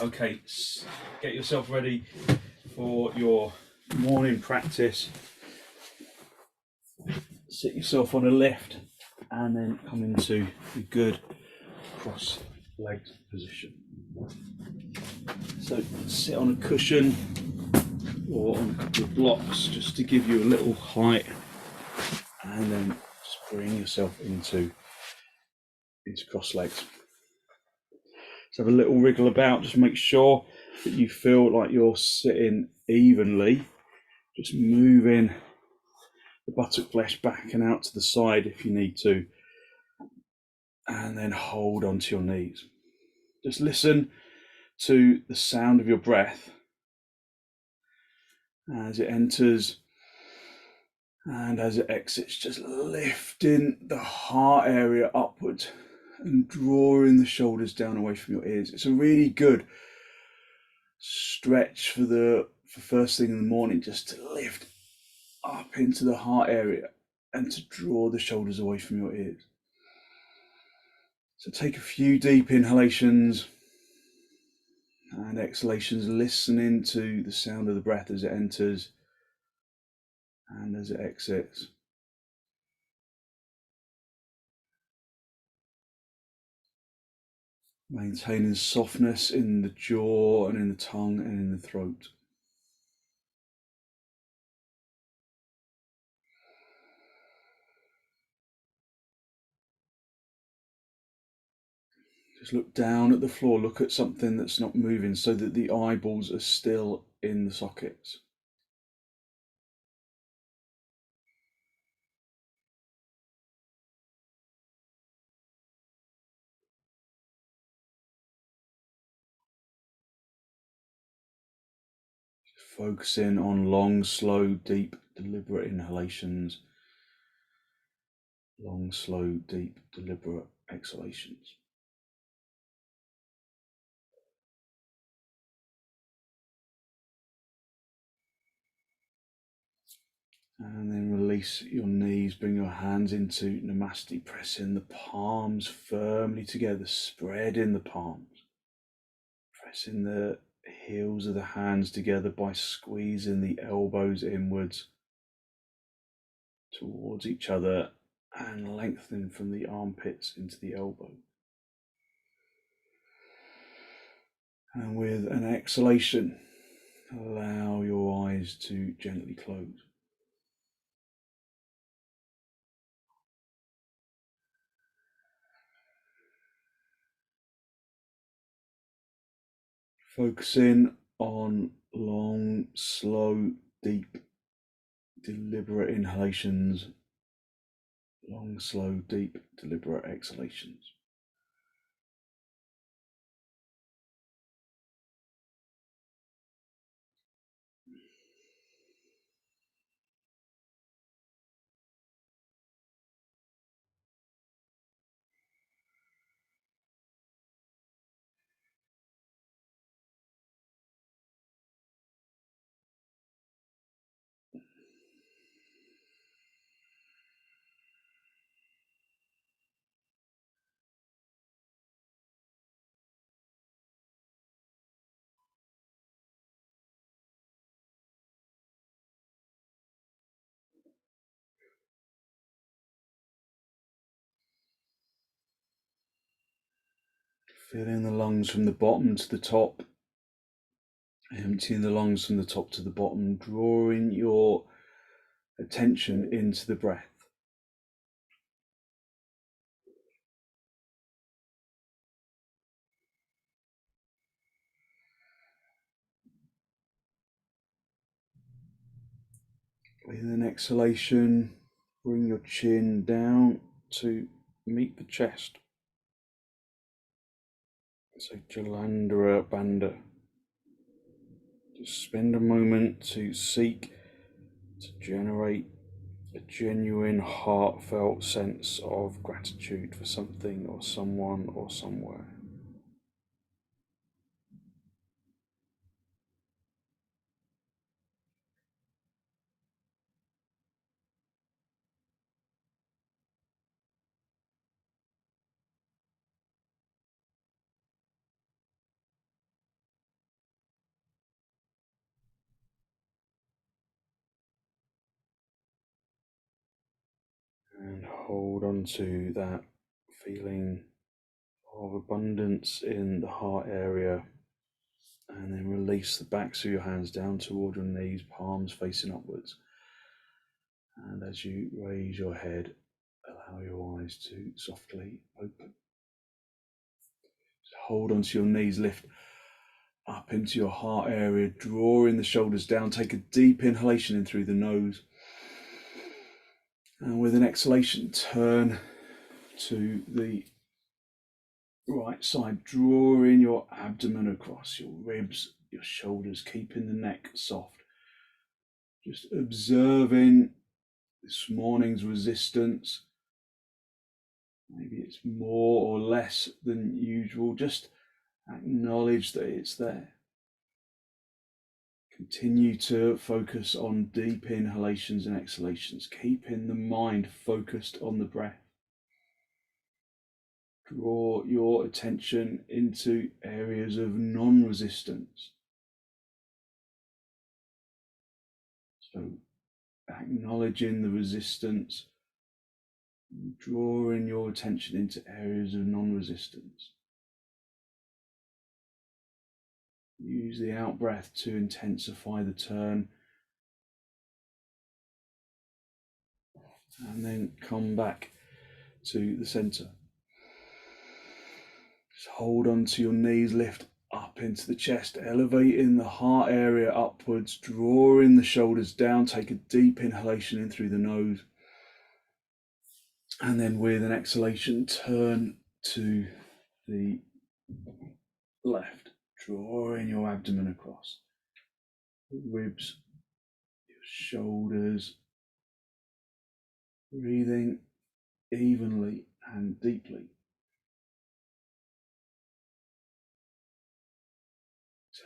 Okay, get yourself ready for your morning practice. Sit yourself on a lift and then come into a good cross-legged position. So sit on a cushion or on a couple of blocks just to give you a little height, and then just bring yourself into cross legs. So have a little wriggle about, just make sure that you feel like you're sitting evenly, just moving the buttock flesh back and out to the side if you need to, and then hold onto your knees. Just listen to the sound of your breath as it enters and as it exits, just lifting the heart area upwards and drawing the shoulders down away from your ears. It's a really good stretch for first thing in the morning, just to lift up into the heart area and to draw the shoulders away from your ears. So take a few deep inhalations and exhalations, listening to the sound of the breath as it enters and as it exits. Maintaining softness in the jaw and in the tongue and in the throat. Just look down at the floor, look at something that's not moving so that the eyeballs are still in the sockets. Focusing on long, slow, deep, deliberate inhalations, long, slow, deep, deliberate exhalations. And then release your knees, bring your hands into Namaste, pressing the palms firmly together, spreading the palms, pressing the heels of the hands together by squeezing the elbows inwards towards each other and lengthening from the armpits into the elbow. And with an exhalation, allow your eyes to gently close. Focusing on long, slow, deep, deliberate inhalations, long, slow, deep, deliberate exhalations. Filling the lungs from the bottom to the top, emptying the lungs from the top to the bottom, drawing your attention into the breath. With an exhalation, bring your chin down to meet the chest. So Jalandhara Bandha. Just spend a moment to seek to generate a genuine, heartfelt sense of gratitude for something or someone or somewhere. And hold on to that feeling of abundance in the heart area, and then release the backs of your hands down toward your knees, palms facing upwards. And as you raise your head, allow your eyes to softly open. So hold on to your knees, lift up into your heart area, drawing the shoulders down. Take a deep inhalation in through the nose. And with an exhalation, turn to the right side, drawing your abdomen across your ribs, your shoulders, keeping the neck soft. Just observing this morning's resistance. Maybe it's more or less than usual. Just acknowledge that it's there. Continue to focus on deep inhalations and exhalations, keeping the mind focused on the breath. Draw your attention into areas of non-resistance. So acknowledging the resistance, drawing your attention into areas of non-resistance. Use the out breath to intensify the turn, and then come back to the center. Just hold on to your knees, lift up into the chest, elevating the heart area upwards, drawing the shoulders down. Take a deep inhalation in through the nose, and then with an exhalation, turn to the left, drawing your abdomen across, the ribs, your shoulders, breathing evenly and deeply.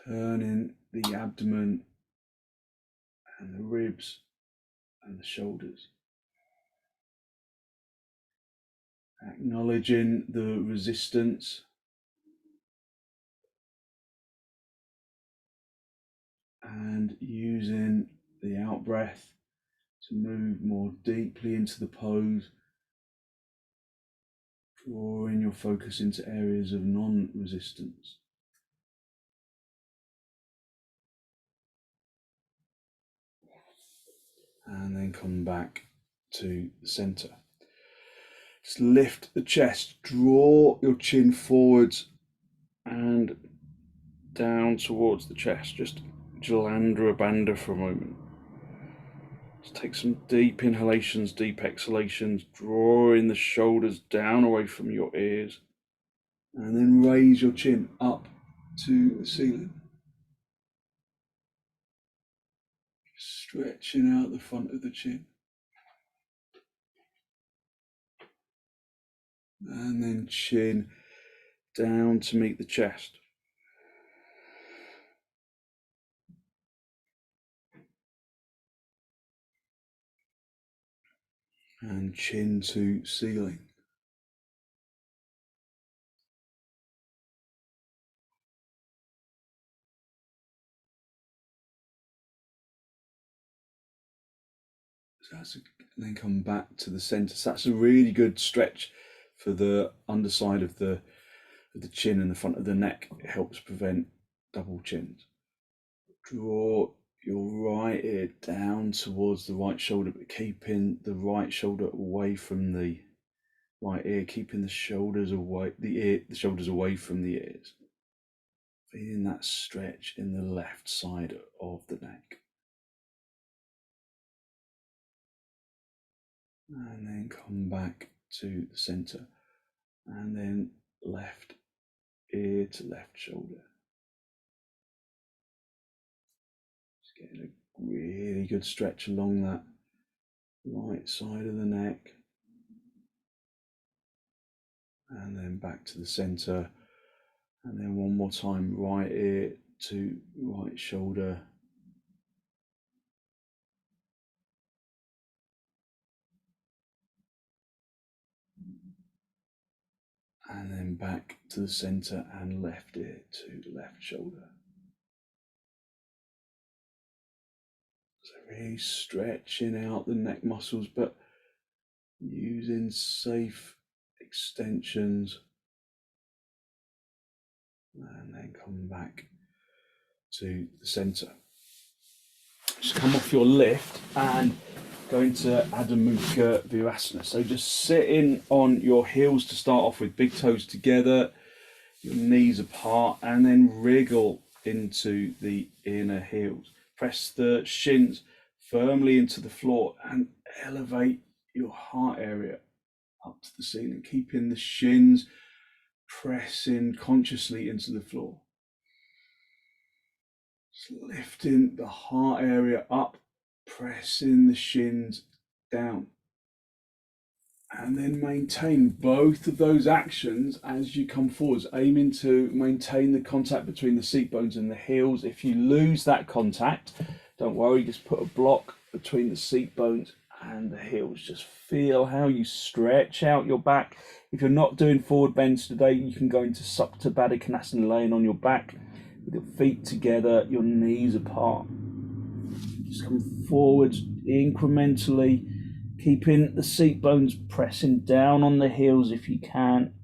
Turning the abdomen and the ribs and the shoulders. Acknowledging the resistance and using the out breath to move more deeply into the pose, drawing your focus into areas of non-resistance. And then come back to the center. Just lift the chest, draw your chin forwards and down towards the chest. Just Jalandhara Bandha for a moment. Just take some deep inhalations, deep exhalations, drawing the shoulders down away from your ears, and then raise your chin up to the ceiling. Stretching out the front of the chin. And then chin down to meet the chest. And chin to ceiling. And then come back to the center. So that's a really good stretch for the underside of the chin and the front of the neck. It helps prevent double chins. Draw your right ear down towards the right shoulder, but keeping the right shoulder away from the right ear, keeping the shoulders away, the shoulders away from the ears. Feeling that stretch in the left side of the neck. And then come back to the center, and then left ear to left shoulder. Just getting a really good stretch along that right side of the neck. And then back to the center, and then one more time, right ear to right shoulder. And then back to the center and left ear to left shoulder. So really stretching out the neck muscles, but using safe extensions, and then come back to the center. Just come off your lift and go into Adho Mukha Virabhadrasana. So just sitting on your heels to start off with, big toes together, your knees apart, and then wriggle into the inner heels. Press the shins firmly into the floor and elevate your heart area up to the ceiling, keeping the shins pressing consciously into the floor. Just lifting the heart area up, pressing the shins down. And then maintain both of those actions as you come forwards, aiming to maintain the contact between the seat bones and the heels. If you lose that contact, don't worry, just put a block between the seat bones and the heels. Just feel how you stretch out your back. If you're not doing forward bends today, you can go into supta baddha konasana, laying on your back with your feet together, your knees apart. Just come forward incrementally, keeping the seat bones pressing down on the heels if you can,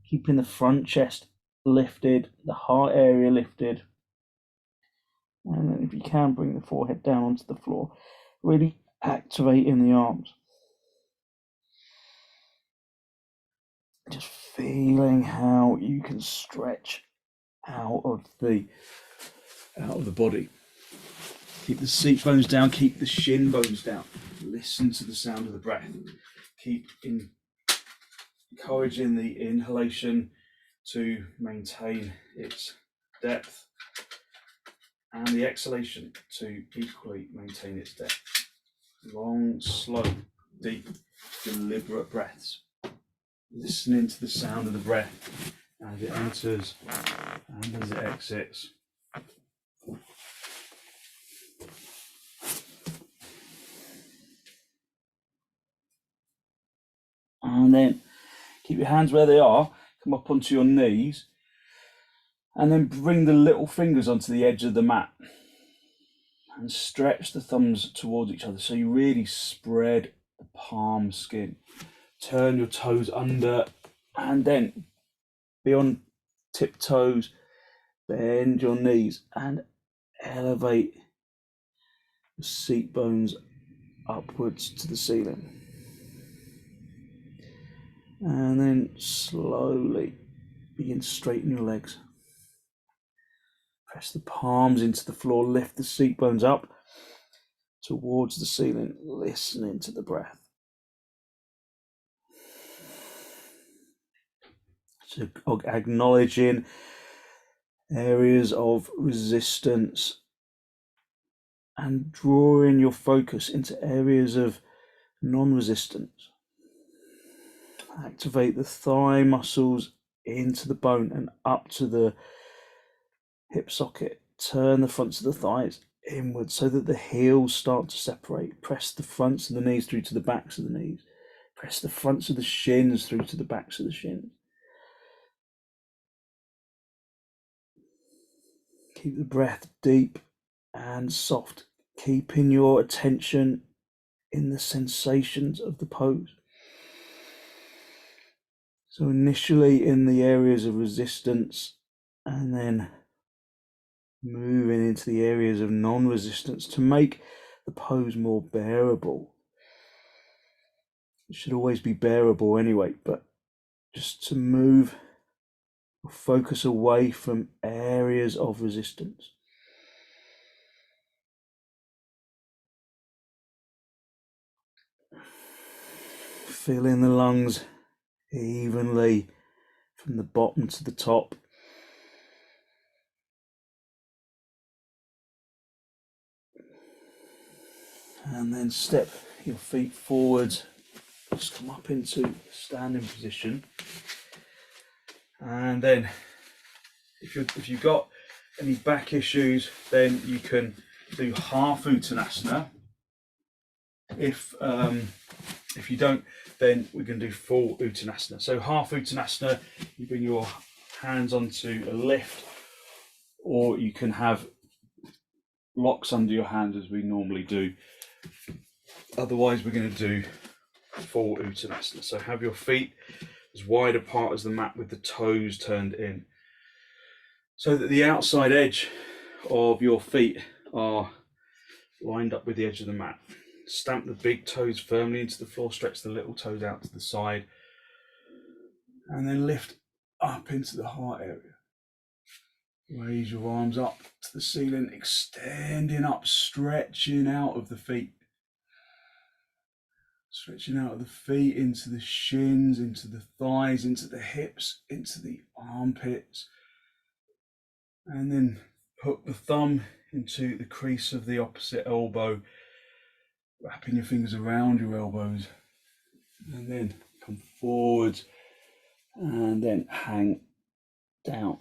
keeping the front chest lifted, the heart area lifted, and then if you can, bring the forehead down onto the floor, really activating the arms. Just feeling how you can stretch out of the body. Keep the seat bones down, keep the shin bones down. Listen to the sound of the breath. Keep encouraging the inhalation to maintain its depth, and the exhalation to equally maintain its depth. Long, slow, deep, deliberate breaths. Listening to the sound of the breath as it enters and as it exits. And then keep your hands where they are, come up onto your knees, and then bring the little fingers onto the edge of the mat and stretch the thumbs towards each other so you really spread the palm skin. Turn your toes under and then be on tiptoes, bend your knees and elevate the seat bones upwards to the ceiling. And then slowly begin to straighten your legs. Press the palms into the floor, lift the seat bones up towards the ceiling, listening to the breath. So acknowledging areas of resistance and drawing your focus into areas of non-resistance. Activate the thigh muscles into the bone and up to the hip socket. Turn the fronts of the thighs inwards so that the heels start to separate. Press the fronts of the knees through to the backs of the knees. Press the fronts of the shins through to the backs of the shins. Keep the breath deep and soft, keeping your attention in the sensations of the pose. So initially in the areas of resistance, and then moving into the areas of non-resistance to make the pose more bearable. It should always be bearable anyway, but just to move your focus away from areas of resistance. Filling the lungs evenly from the bottom to the top. And then step your feet forwards. Just come up into standing position. And then if you've got any back issues, then you can do half uttanasana. If you don't, then we can do full uttanasana. So half uttanasana, you bring your hands onto a lift, or you can have blocks under your hands as we normally do. Otherwise, we're going to do full uttanasana. So have your feet as wide apart as the mat with the toes turned in, so that the outside edge of your feet are lined up with the edge of the mat. Stamp the big toes firmly into the floor, stretch the little toes out to the side, and then lift up into the heart area. Raise your arms up to the ceiling, extending up, stretching out of the feet. Stretching out of the feet into the shins, into the thighs, into the hips, into the armpits. And then hook the thumb into the crease of the opposite elbow, wrapping your fingers around your elbows. And then come forwards and then hang down.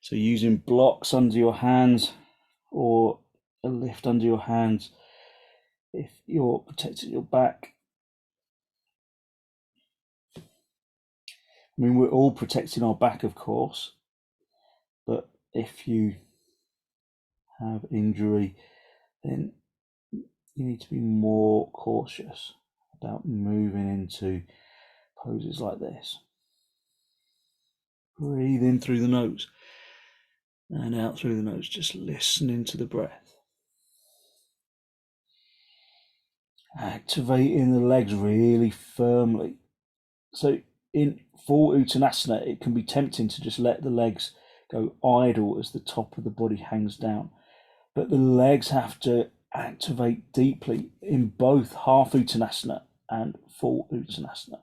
So using blocks under your hands or a lift under your hands if you're protecting your back. I mean, we're all protecting our back, of course, but if you have injury, then you need to be more cautious about moving into poses like this. Breathe in through the nose and out through the nose, just listening to the breath. Activating the legs really firmly. So in full uttanasana, it can be tempting to just let the legs go idle as the top of the body hangs down. But the legs have to activate deeply in both half uttanasana and full uttanasana.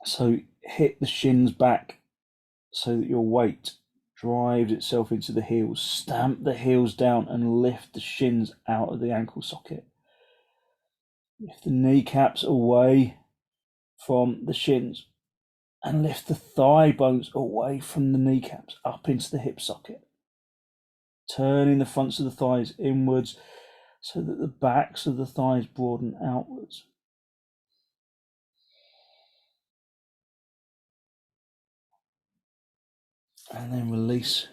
So hit the shins back so that your weight drives itself into the heels. Stamp the heels down and lift the shins out of the ankle socket. Lift the kneecaps away from the shins and lift the thigh bones away from the kneecaps up into the hip socket. Turning the fronts of the thighs inwards so that the backs of the thighs broaden outwards. And then release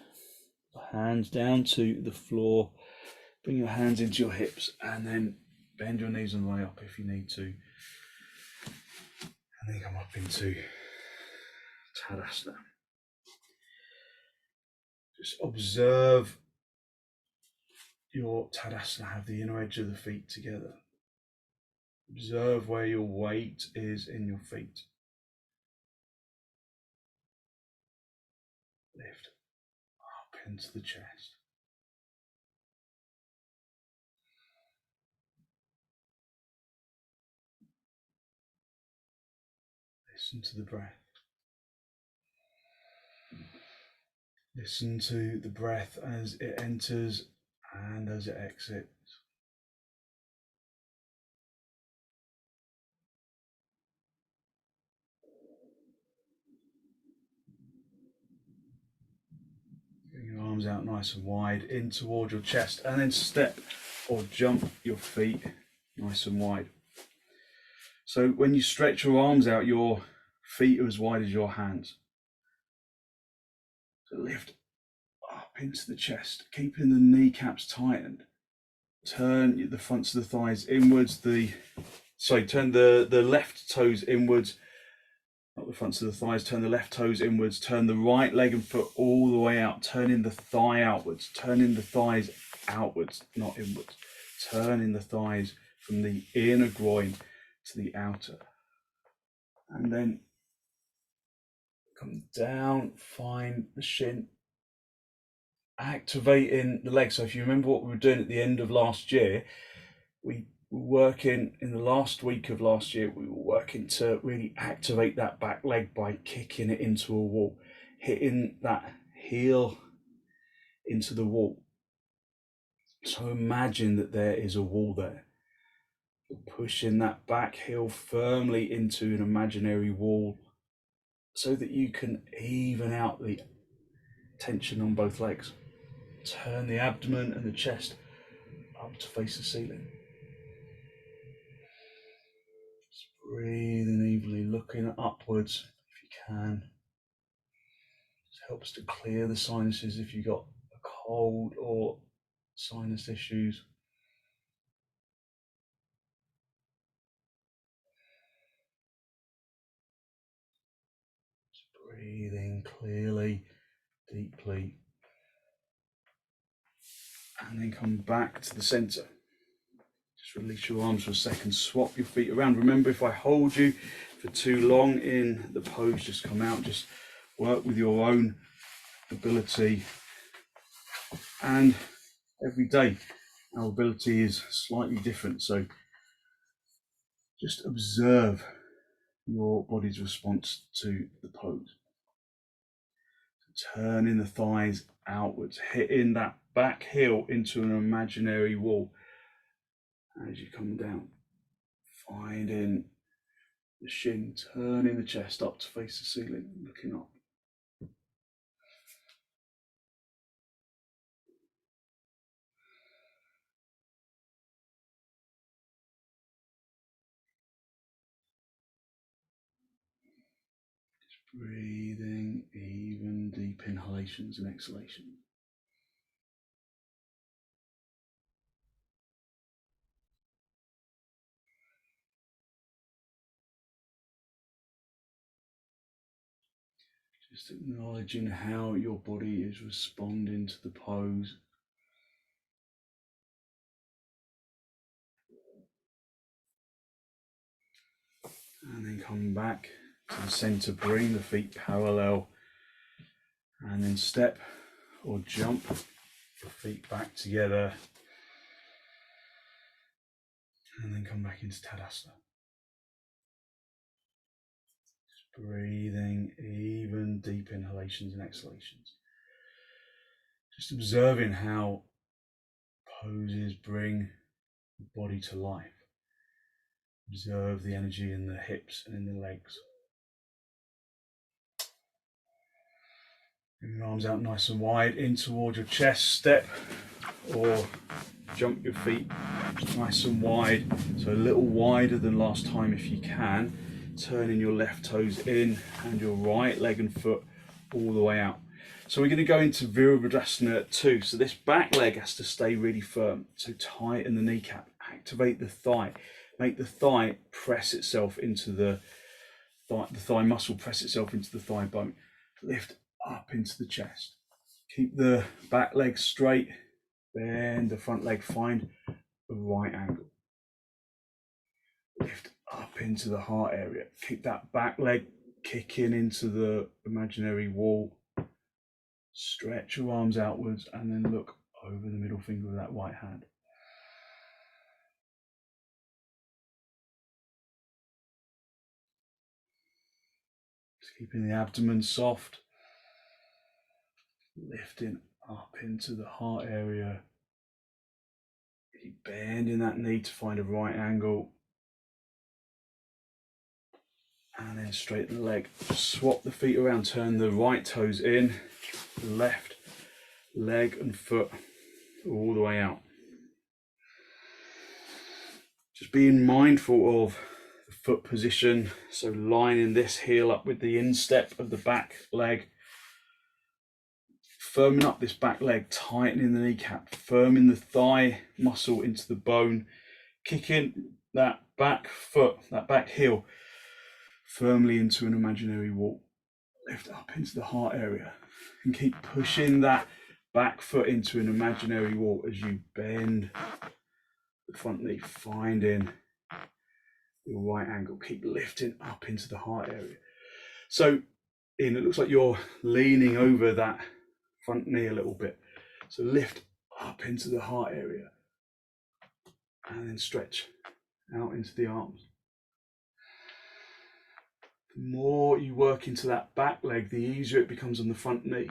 the hands down to the floor. Bring your hands into your hips and then bend your knees on the way up if you need to. And then come up into Tadasana. Just observe your Tadasana, have the inner edge of the feet together. Observe where your weight is in your feet. Lift up into the chest. Listen to the breath. Listen to the breath as it enters and as it exits. Bring your arms out nice and wide in toward your chest, and then step or jump your feet nice and wide. So when you stretch your arms out, your feet are as wide as your hands. So lift up into the chest, keeping the kneecaps tightened. Turn the fronts of the thighs inwards. Turn the left toes inwards, not the fronts of the thighs. Turn the left toes inwards. Turn the right leg and foot all the way out. Turning the thigh outwards. Turning the thighs outwards, not inwards. Turning the thighs from the inner groin to the outer. And then come down, find the shin, activating the legs. So if you remember what we were doing at the end of last year, we were working in the last week of last year, we were working to really activate that back leg by kicking it into a wall, hitting that heel into the wall. So imagine that there is a wall there. Pushing that back heel firmly into an imaginary wall so that you can even out the tension on both legs. Turn the abdomen and the chest up to face the ceiling. Just breathing evenly, looking upwards if you can. It helps to clear the sinuses if you've got a cold or sinus issues. Breathing clearly, deeply. And then come back to the center. Just release your arms for a second, swap your feet around. Remember, if I hold you for too long in the pose, just come out, just work with your own ability. And every day, our ability is slightly different. So just observe your body's response to the pose. Turning the thighs outwards, hitting that back heel into an imaginary wall as you come down. Finding the shin, turning the chest up to face the ceiling, looking up. Just breathing, even deep inhalations and exhalations. Just acknowledging how your body is responding to the pose. And then come back to the center, bring the feet parallel, and then step or jump your feet back together, and then come back into Tadasana. Just breathing, even deep inhalations and exhalations. Just observing how poses bring the body to life. Observe the energy in the hips and in the legs. Bring your arms out nice and wide, in toward your chest, step or jump your feet nice and wide, so a little wider than last time if you can. Turning your left toes in and your right leg and foot all the way out. So we're going to go into Virabhadrasana 2. So this back leg has to stay really firm. So tighten the kneecap, activate the thigh, make the thigh press itself into the thigh muscle, press itself into the thigh bone. Lift up into the chest. Keep the back leg straight, bend the front leg, find a right angle. Lift up into the heart area. Keep that back leg kicking into the imaginary wall. Stretch your arms outwards and then look over the middle finger of that right hand. Just keeping the abdomen soft. Lifting up into the heart area. Keep bending that knee to find a right angle. And then straighten the leg. Swap the feet around, turn the right toes in, the left leg and foot all the way out. Just being mindful of the foot position, so lining this heel up with the instep of the back leg. Firming up this back leg, tightening the kneecap, firming the thigh muscle into the bone, kicking that back foot, that back heel firmly into an imaginary wall. Lift up into the heart area and keep pushing that back foot into an imaginary wall as you bend the front knee, finding your right angle. Keep lifting up into the heart area. So it looks like you're leaning over that front knee a little bit. So lift up into the heart area and then stretch out into the arms. The more you work into that back leg, the easier it becomes on the front knee.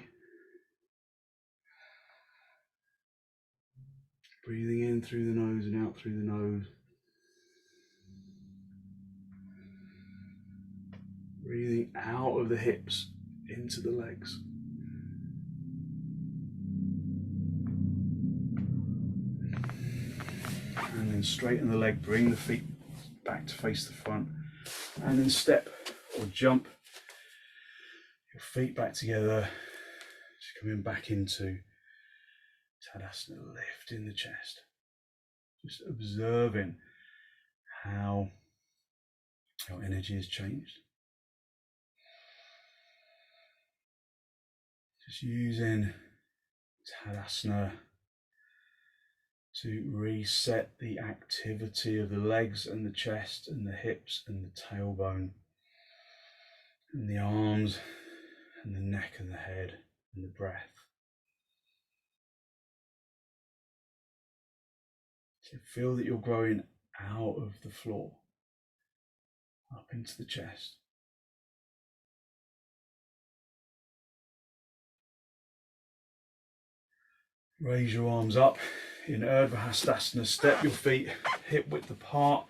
Breathing in through the nose and out through the nose. Breathing out of the hips into the legs. And then straighten the leg, bring the feet back to face the front. And then step or jump your feet back together. Just coming back into Tadasana, lifting the chest. Just observing how your energy has changed. Just using Tadasana to reset the activity of the legs and the chest and the hips and the tailbone and the arms and the neck and the head and the breath. So feel that you're growing out of the floor, up into the chest. Raise your arms up in Virabhadrasana, step your feet hip width apart,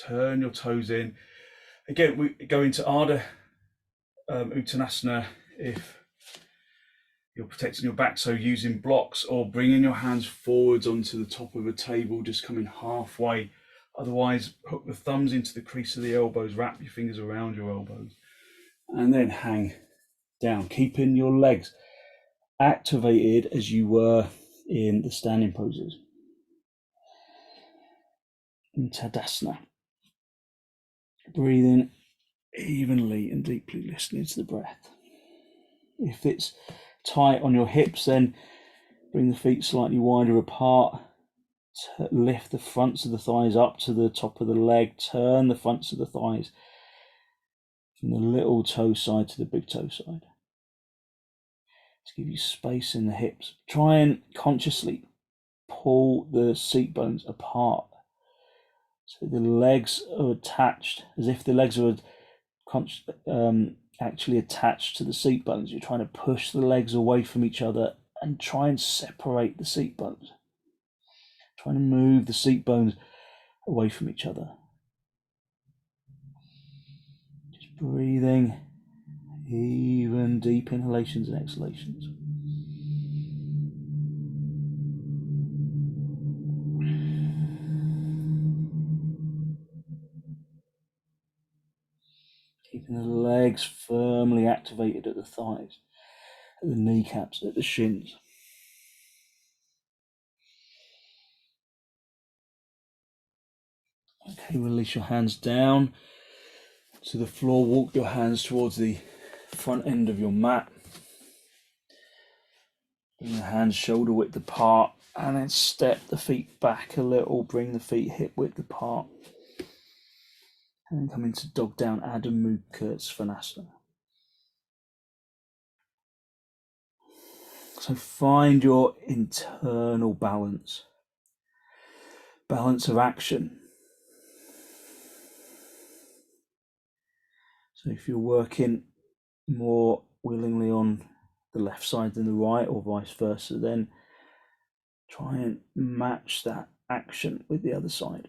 turn your toes in. Again, we go into uttanasana if you're protecting your back, so using blocks or bringing your hands forwards onto the top of a table, just coming halfway. Otherwise, hook the thumbs into the crease of the elbows, wrap your fingers around your elbows, and then hang down, keeping your legs activated as you were in the standing poses. In Tadasana, breathing evenly and deeply, listening to the breath. If it's tight on your hips, then bring the feet slightly wider apart, lift the fronts of the thighs up to the top of the leg, turn the fronts of the thighs from the little toe side to the big toe side. To give you space in the hips. Try and consciously pull the seat bones apart. So the legs are attached, as if the legs are actually attached to the seat bones. You're trying to push the legs away from each other and try and separate the seat bones. Trying to move the seat bones away from each other. Just breathing, even deep inhalations and exhalations. Keeping the legs firmly activated at the thighs, at the kneecaps, at the shins. Okay, release your hands down to the floor. Walk your hands towards the front end of your mat. Bring the hands shoulder width apart, and then step the feet back a little. Bring the feet hip width apart. And then come into dog down, Adho Mukha Svanasana. So find your internal balance. Balance of action. So if you're working more willingly on the left side than the right, or vice versa, then try and match that action with the other side.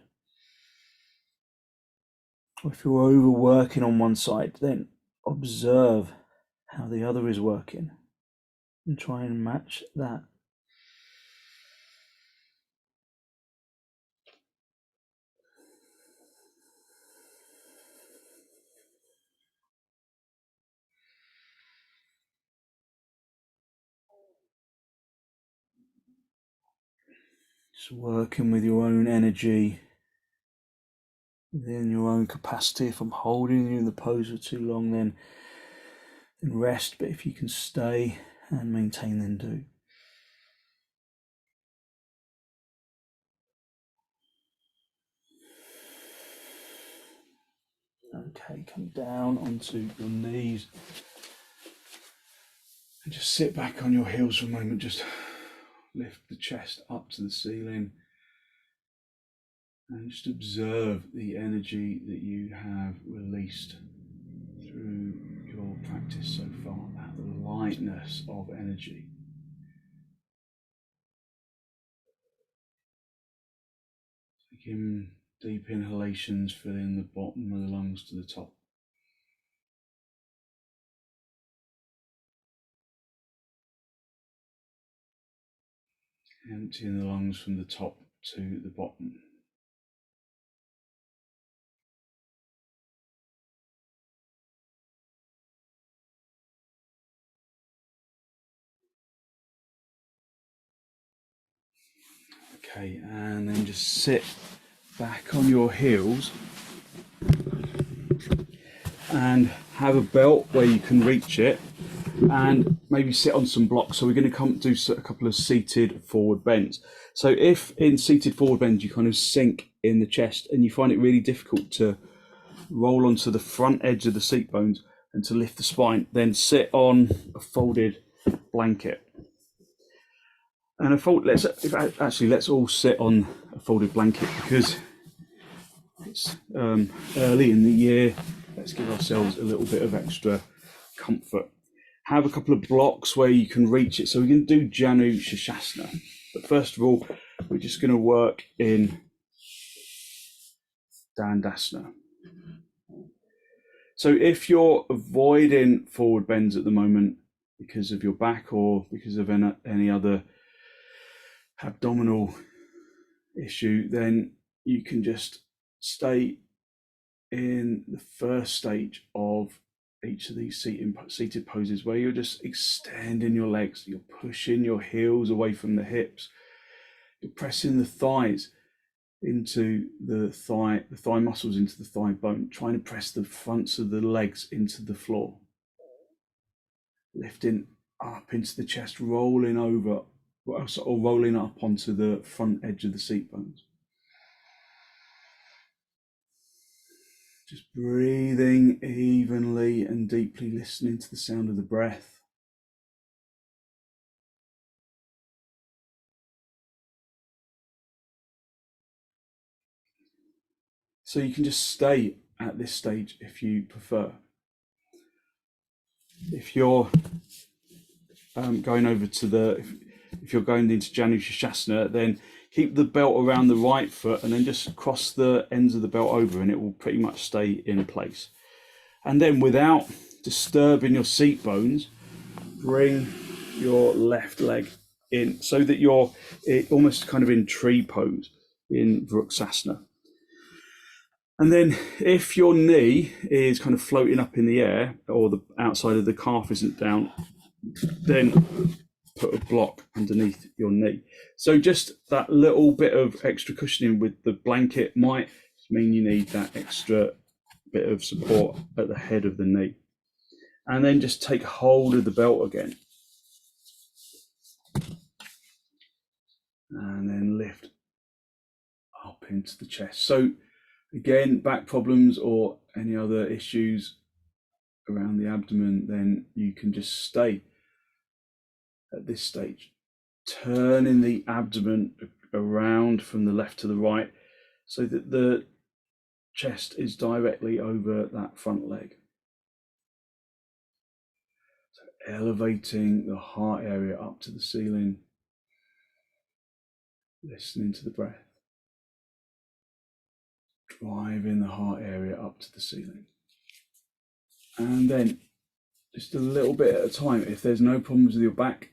Or if you're overworking on one side, then observe how the other is working and try and match that. Just working with your own energy, within your own capacity. If I'm holding you in the pose for too long, then rest, but if you can stay and maintain, then do. Okay, come down onto your knees and just sit back on your heels for a moment. Just lift the chest up to the ceiling and just observe the energy that you have released through your practice so far, that lightness of energy. Taking deep inhalations, filling the bottom of the lungs to the top. Emptying the lungs from the top to the bottom. Okay, and then just sit back on your heels and have a belt where you can reach it, and maybe sit on some blocks. So we're going to come do a couple of seated forward bends. So if in seated forward bends you kind of sink in the chest and you find it really difficult to roll onto the front edge of the seat bones and to lift the spine, then sit on a folded blanket. And let's all sit on a folded blanket, because it's early in the year. Let's give ourselves a little bit of extra comfort. Have a couple of blocks where you can reach it. So we're going to do janu sirsasana. But first of all, we're just going to work in dandasana. So if you're avoiding forward bends at the moment because of your back or because of any other abdominal issue, then you can just stay in the first stage of each of these seated poses, where you're just extending your legs, you're pushing your heels away from the hips, you're pressing the thighs into the thigh muscles into the thigh bone, trying to press the fronts of the legs into the floor, lifting up into the chest, rolling over or rolling up onto the front edge of the seat bones. Just breathing evenly and deeply, listening to the sound of the breath. So you can just stay at this stage if you prefer. If you're going over to if you're going into janu sirsasana, then keep the belt around the right foot and then just cross the ends of the belt over, and it will pretty much stay in place. And then, without disturbing your seat bones, bring your left leg in so that you're almost kind of in tree pose in Virabhadrasana. And then if your knee is kind of floating up in the air, or the outside of the calf isn't down, then put a block underneath your knee. So just that little bit of extra cushioning with the blanket might mean you need that extra bit of support at the head of the knee. And then just take hold of the belt again. And then lift up into the chest. So again, back problems or any other issues around the abdomen, then you can just stay at this stage, turning the abdomen around from the left to the right so that the chest is directly over that front leg. So elevating the heart area up to the ceiling, listening to the breath, driving the heart area up to the ceiling. And then just a little bit at a time. If there's no problems with your back,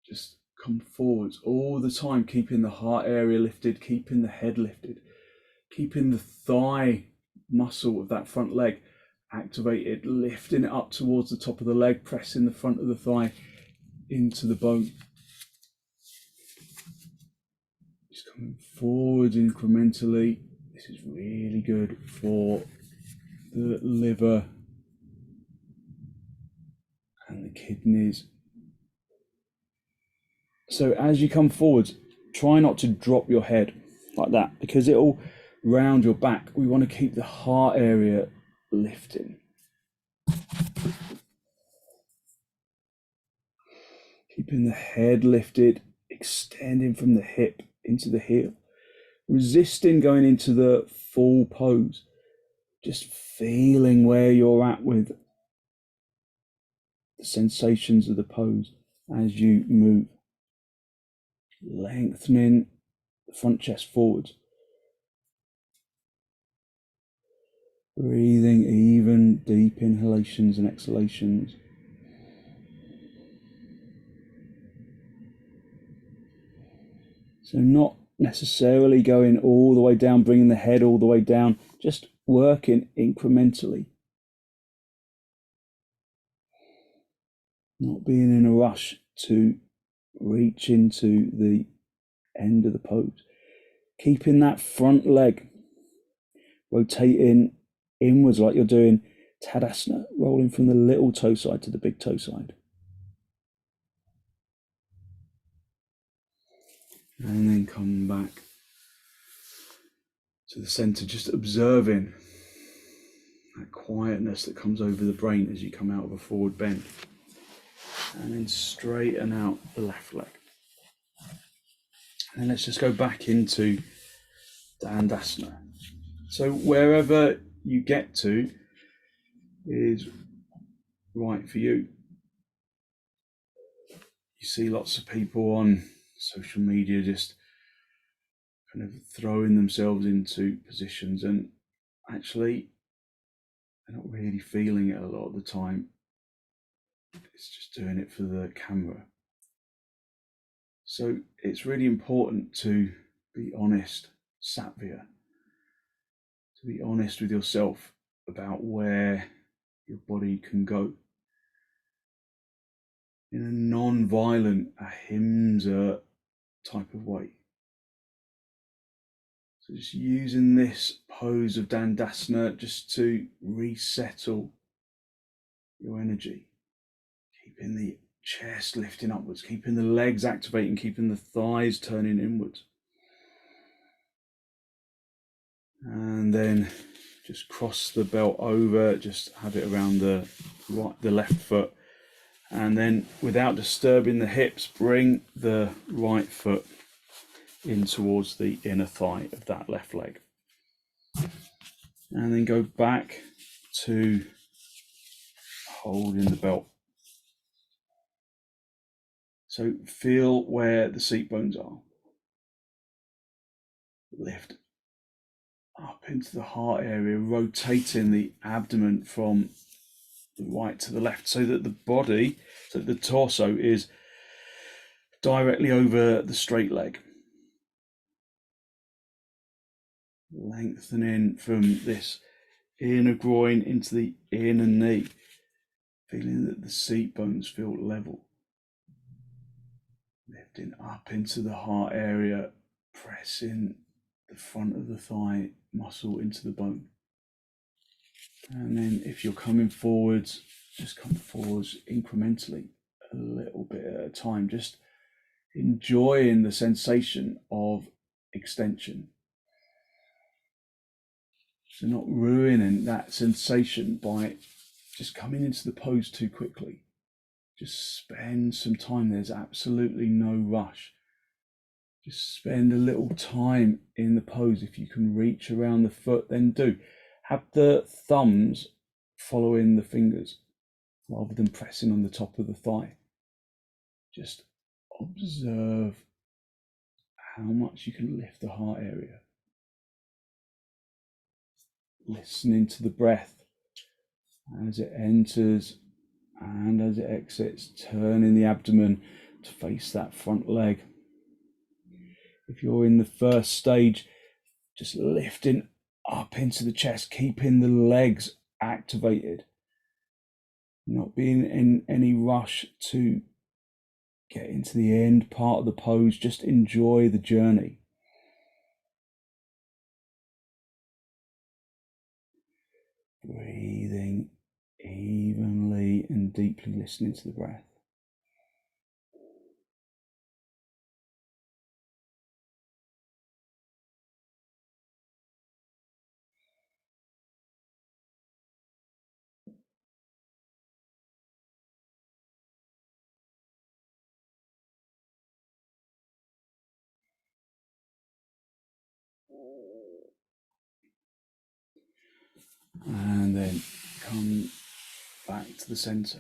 just come forwards all the time, keeping the heart area lifted, keeping the head lifted, keeping the thigh muscle of that front leg activated, lifting it up towards the top of the leg, pressing the front of the thigh into the bone. Just coming forward incrementally. This is really good for the liver and the kidneys. So as you come forwards, try not to drop your head like that, because it'll round your back. We want to keep the heart area lifting. Keeping the head lifted, extending from the hip into the heel. Resisting going into the full pose. Just feeling where you're at with the sensations of the pose as you move. Lengthening the front chest forwards. Breathing even, deep inhalations and exhalations. So not necessarily going all the way down, bringing the head all the way down, just working incrementally. Not being in a rush to reach into the end of the pose. Keeping that front leg rotating inwards like you're doing Tadasana, rolling from the little toe side to the big toe side. And then come back to the center, just observing that quietness that comes over the brain as you come out of a forward bend. And then straighten out the left leg. And then let's just go back into Dandasana. So wherever you get to is right for you. You see lots of people on social media just kind of throwing themselves into positions, and actually they're not really feeling it a lot of the time. It's just doing it for the camera. So it's really important to be honest, sattva, to be honest with yourself about where your body can go in a non-violent, ahimsa type of way. So just using this pose of Dandasana just to resettle your energy, keeping the chest lifting upwards, keeping the legs activating, keeping the thighs turning inwards. And then just cross the belt over, just have it around the left foot. And then without disturbing the hips, bring the right foot in towards the inner thigh of that left leg. And then go back to holding the belt. So feel where the seat bones are. Lift up into the heart area, rotating the abdomen from the right to the left so that the body, so that the torso is directly over the straight leg. Lengthening from this inner groin into the inner knee, feeling that the seat bones feel level. Lifting up into the heart area, pressing the front of the thigh muscle into the bone. And then if you're coming forwards, just come forwards incrementally, a little bit at a time, just enjoying the sensation of extension. So not ruining that sensation by just coming into the pose too quickly. Just spend some time. There's absolutely no rush. Just spend a little time in the pose. If you can reach around the foot, then do. Have the thumbs following the fingers rather than pressing on the top of the thigh. Just observe how much you can lift the heart area. Listening to the breath as it enters and as it exits, turning the abdomen to face that front leg. If you're in the first stage, just lifting up into the chest, keeping the legs activated, not being in any rush to get into the end part of the pose. Just enjoy the journey. Breathing evenly and deeply, listening to the breath. And then come back to the center.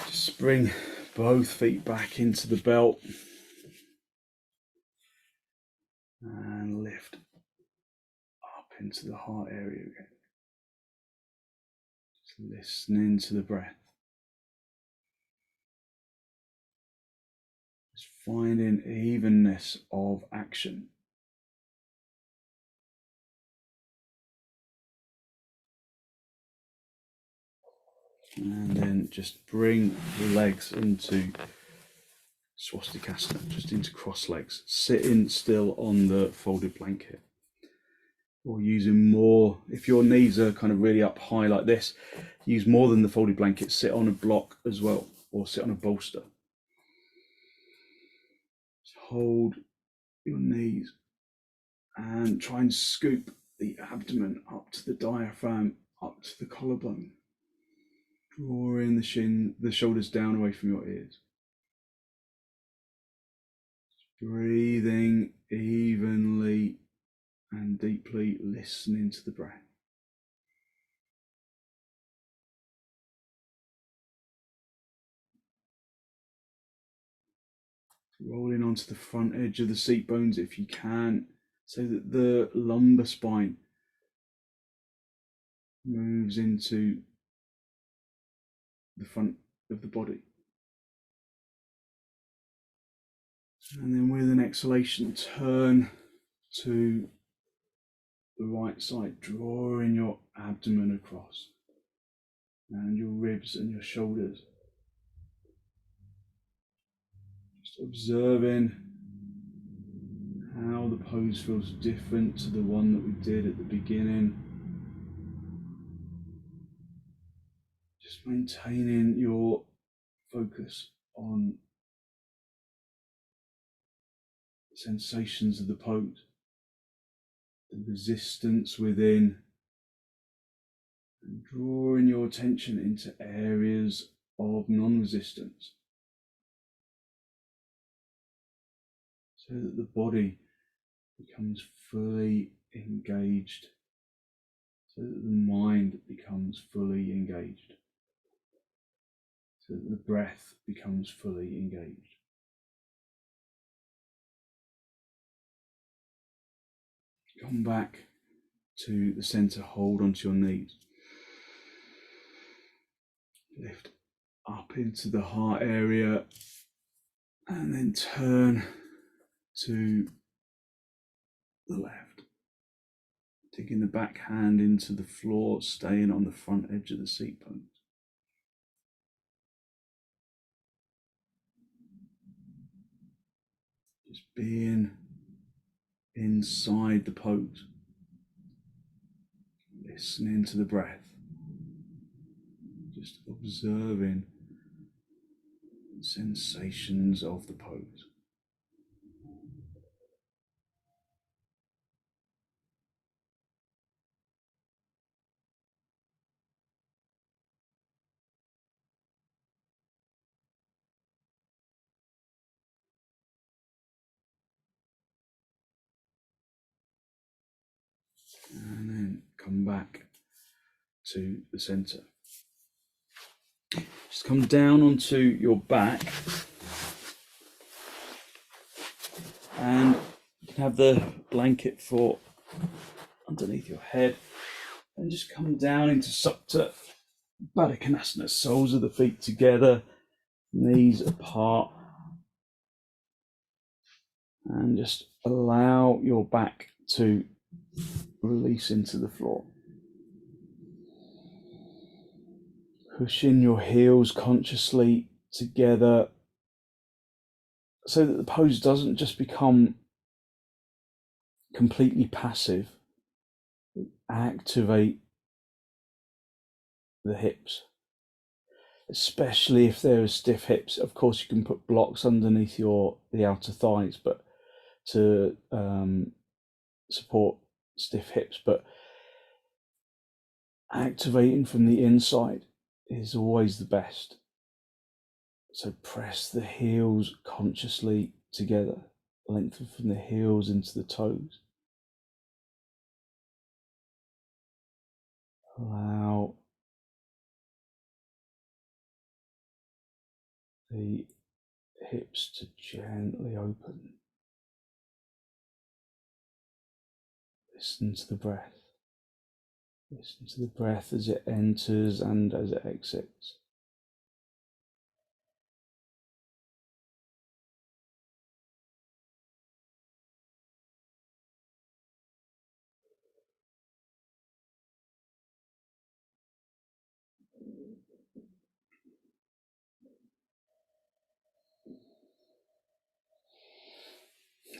Just bring both feet back into the belt and lift up into the heart area again. Just listening to the breath. Just finding evenness of action. And then just bring the legs into swastikasana, just into cross legs, sitting still on the folded blanket. or using more. If your knees are kind of really up high like this, use more than the folded blanket. Sit on a block as well, or sit on a bolster. Just hold your knees and try and scoop the abdomen up to the diaphragm, up to the collarbone. Drawing the shoulders down away from your ears. Breathing evenly and deeply, listening to the breath. Rolling onto the front edge of the seat bones if you can, so that the lumbar spine moves into the front of the body. And then with an exhalation, turn to the right side, drawing your abdomen across and your ribs and your shoulders. Just observing how the pose feels different to the one that we did at the beginning. Just maintaining your focus on the sensations of the pose, the resistance within, and drawing your attention into areas of non-resistance, so that the body becomes fully engaged, so that the mind becomes fully engaged, so that the breath becomes fully engaged. Come back to the center, hold onto your knees. Lift up into the heart area and then turn to the left. Digging the back hand into the floor, staying on the front edge of the seat bones. Just being inside the pose. Listening to the breath. Just observing sensations of the pose. And then come back to the center. Just come down onto your back, and you can have the blanket for underneath your head, and just come down into supta, baddha konasana, soles of the feet together, knees apart, and just allow your back to release into the floor. Pushing your heels consciously together so that the pose doesn't just become completely passive. Activate the hips, especially if there are stiff hips. Of course, you can put blocks underneath the outer thighs, but to support stiff hips. But activating from the inside is always the best. So press the heels consciously together, lengthen from the heels into the toes. Allow the hips to gently open. Listen to the breath. Listen to the breath as it enters and as it exits.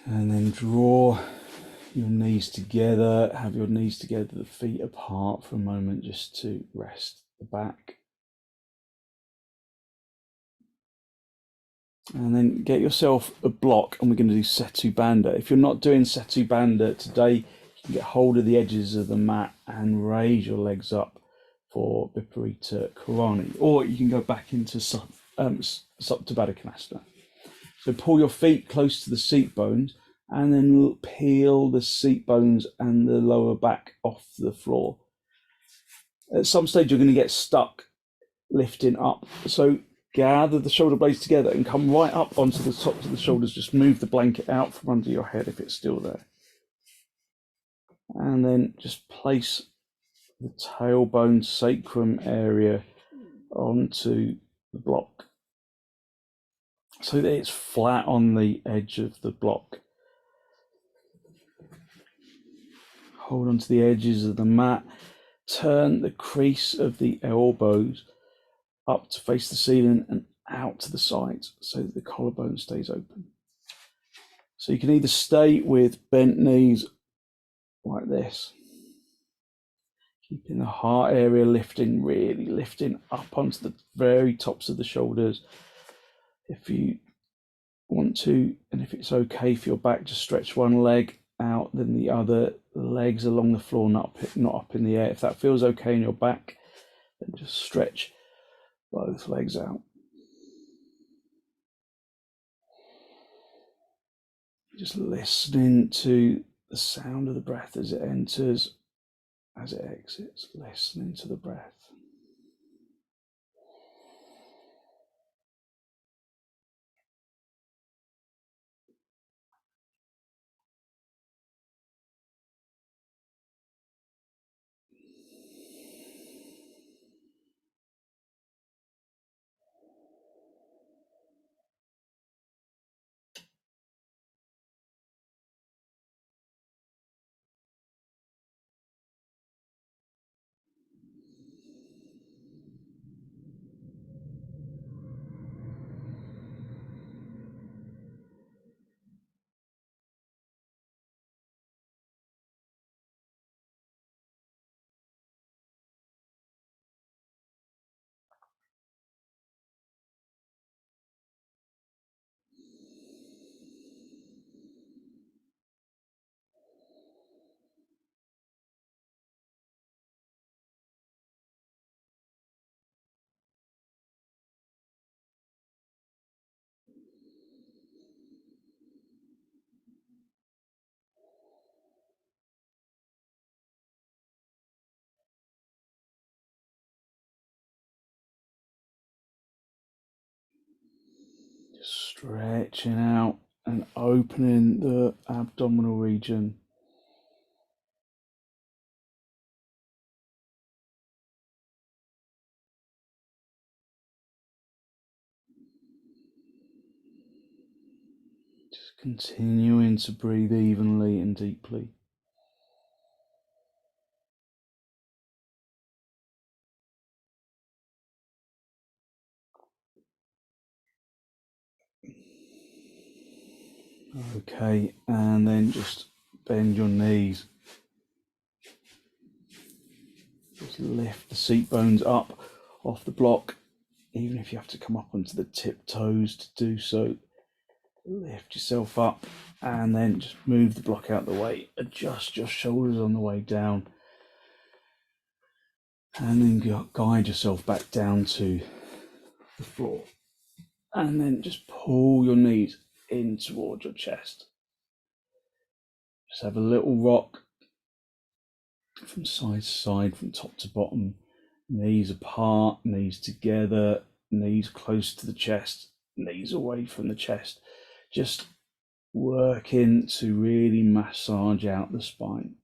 And then draw your knees together, have your knees together, the feet apart for a moment, just to rest the back. And then get yourself a block, and we're going to do setubandha. If you're not doing setubandha today, you can get hold of the edges of the mat and raise your legs up for viparita karani, or you can go back into supta konasana. So pull your feet close to the seat bones, and then peel the seat bones and the lower back off the floor. At some stage, you're going to get stuck lifting up. So gather the shoulder blades together and come right up onto the tops of the shoulders. Just move the blanket out from under your head if it's still there. And then just place the tailbone sacrum area onto the block so that it's flat on the edge of the block. Hold on to the edges of the mat. Turn the crease of the elbows up to face the ceiling and out to the sides so that the collarbone stays open. So you can either stay with bent knees like this, keeping the heart area lifting, really lifting up onto the very tops of the shoulders. If you want to, and if it's okay for your back, just stretch one leg out, then the other legs along the floor, not up in the air. If that feels okay in your back, then just stretch both legs out. Just listening to the sound of the breath as it enters, as it exits, listening to the breath. Stretching out and opening the abdominal region. Just continuing to breathe evenly and deeply. Okay, and then just bend your knees. Just lift the seat bones up off the block, even if you have to come up onto the tiptoes to do so. Lift yourself up and then just move the block out the way. Adjust your shoulders on the way down. And then guide yourself back down to the floor. And then just pull your knees in towards your chest. Just have a little rock from side to side, from top to bottom. Knees apart, knees together, knees close to the chest, knees away from the chest. Just working to really massage out the spine.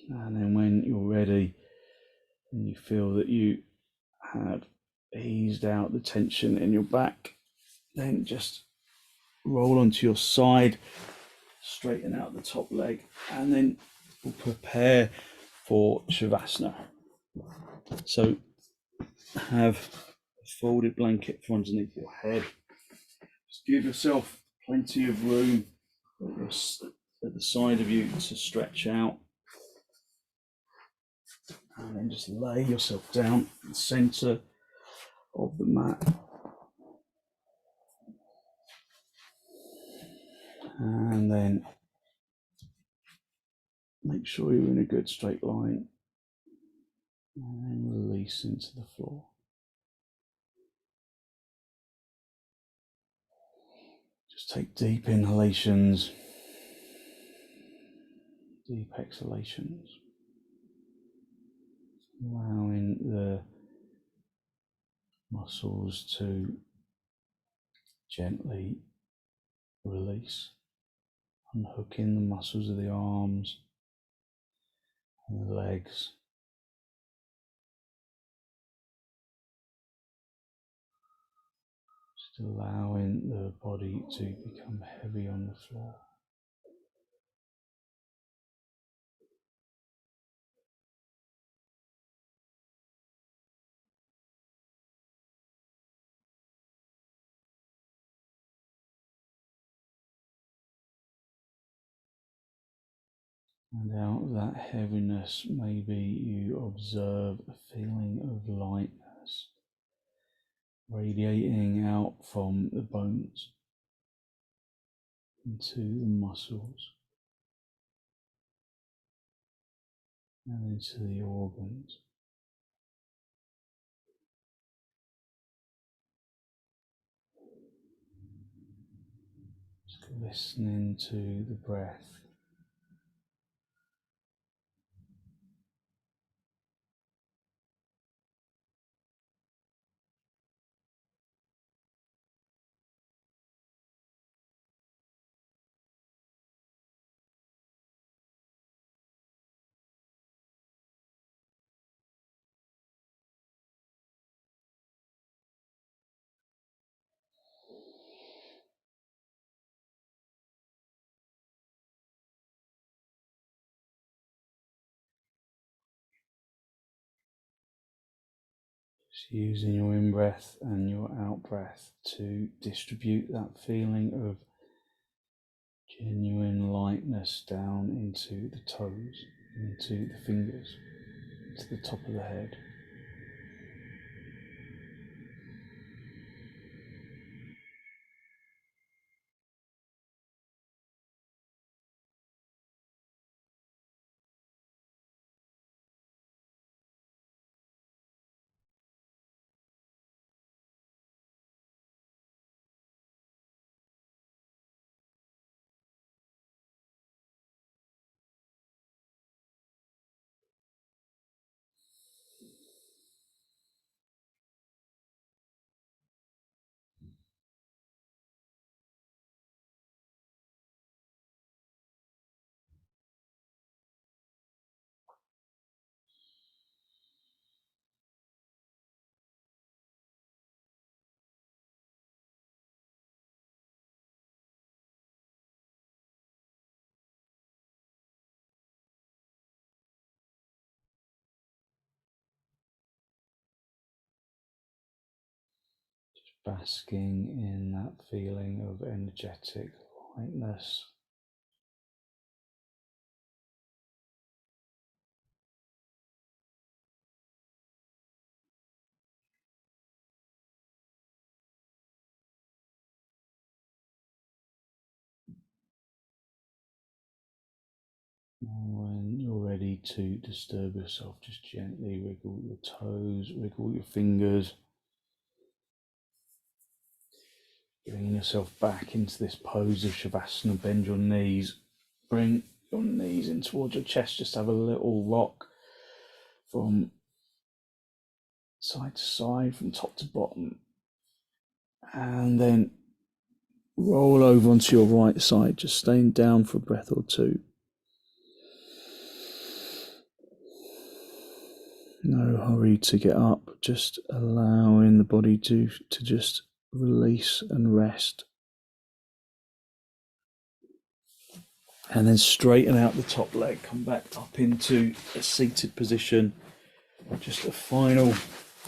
And then when you're ready and you feel that you have eased out the tension in your back, then just roll onto your side, straighten out the top leg, and then we'll prepare for sirvasana. So have folded blanket from underneath your head. Just give yourself plenty of room at the side of you to stretch out. And then just lay yourself down in the center of the mat. And then make sure you're in a good straight line. And then release into the floor. Just take deep inhalations, deep exhalations, allowing the muscles to gently release, unhooking the muscles of the arms and the legs. Just allowing the body to become heavy on the floor. And out of that heaviness, maybe you observe a feeling of lightness radiating out from the bones into the muscles and into the organs. Just listening to the breath. Just using your in-breath and your out-breath to distribute that feeling of genuine lightness down into the toes, into the fingers, to the top of the head. Basking in that feeling of energetic lightness. When you're ready to disturb yourself, just gently wriggle your toes, wriggle your fingers, bringing yourself back into this pose of shavasana. Bend your knees, bring your knees in towards your chest, just have a little rock from side to side, from top to bottom, and then roll over onto your right side, just staying down for a breath or two. No hurry to get up, just allowing the body to just release and rest. And then straighten out the top leg, come back up into a seated position. Just a final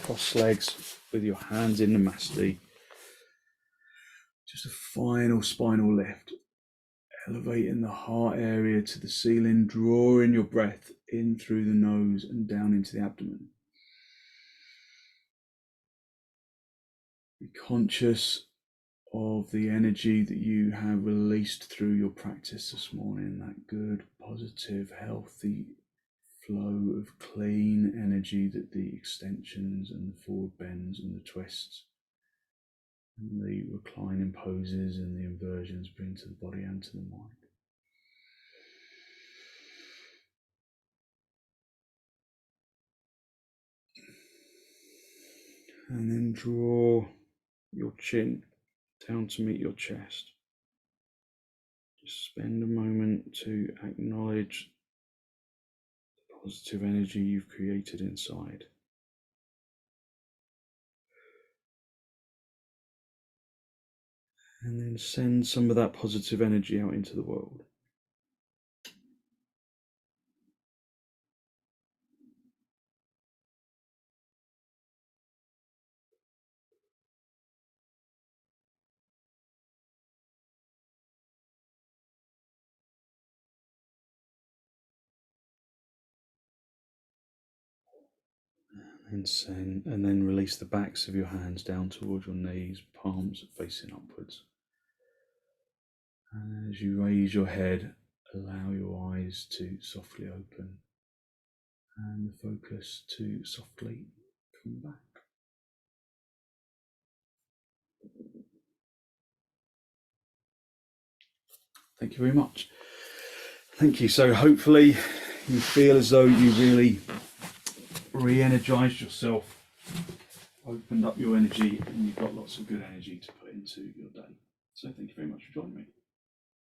cross legs, with your hands in the masti. Just a final spinal lift, elevating the heart area to the ceiling, drawing your breath in through the nose and down into the abdomen. Be conscious of the energy that you have released through your practice this morning, that good, positive, healthy flow of clean energy that the extensions and the forward bends and the twists and the reclining poses and the inversions bring to the body and to the mind. And then draw your chin down to meet your chest. Just spend a moment to acknowledge the positive energy you've created inside. And then send some of that positive energy out into the world. And then release the backs of your hands down towards your knees, palms facing upwards. And as you raise your head, allow your eyes to softly open and the focus to softly come back. Thank you very much. Thank you. So hopefully you feel as though you really re-energized yourself, opened up your energy, and you've got lots of good energy to put into your day. So thank you very much for joining me.